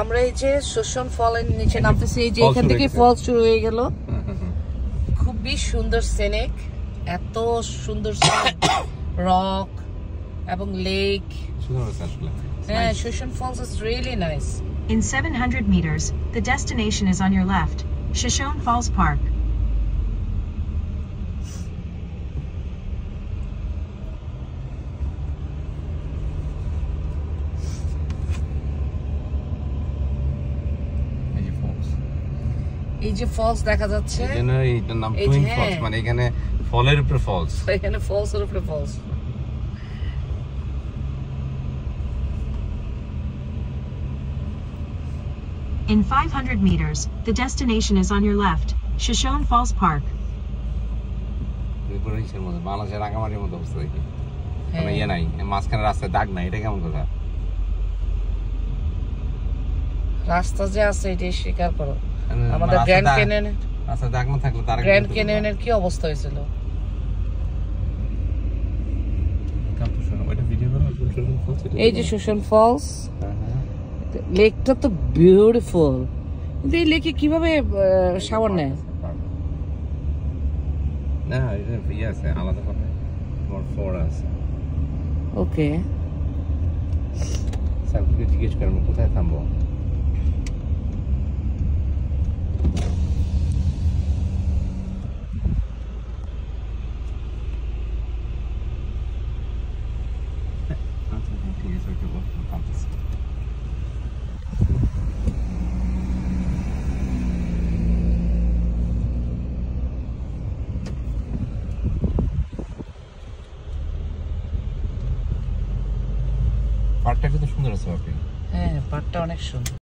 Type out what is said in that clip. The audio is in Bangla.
আমরা এই যে শোষণ ফলের নিচে নামতেছি, এই যে এখান থেকে ফল শুরু হয়ে গেল। খুবই সুন্দর সিনিক, এত সুন্দর রক এবং লেক। হ্যাঁ, Shoshone Falls is really nice. In 700 meters, the destination is on your left, Shoshone Falls Park. এই যে ফলস দেখা যাচ্ছে, এটার নাম টুইন ফলস, মানে এখানে ফলের উপরে ফলস, এখানে ফলসের উপরে false. In 500 meters, the destination is on your left, Shoshone Falls Park. বাংলাদেশের রাঙামাটির মতো অবস্থা দেখি, মানে ইয়ে নাই, মাঝখানে রাস্তায় দাগ নাই, এটা কেমন কথা? রাস্তা যে আছে এটাই স্বীকার করো। আমাদের গ্র্যান্ড ক্যানিয়নের রাস্তা দাগ না থাকলে তার গ্র্যান্ড ক্যানিয়নের কি অবস্থা হয়েছিল? এই যে শোষণ ফলস, লেকটা তো বিউটিফুল, কিন্তু এই লেকে কিভাবে শাওয়ার নেয়? না, এটা ইয়ে আছে আলাদা করে, তোমার ফ্লোর আছে। ওকে, স্যারকে জিজ্ঞেস করব কোথায় থামবো। আচ্ছা ঠিক আছে, ওকে বলতে পারতেছি। পার্কটা কিন্তু সুন্দর আছে। হ্যাঁ, পার্কটা অনেক সুন্দর।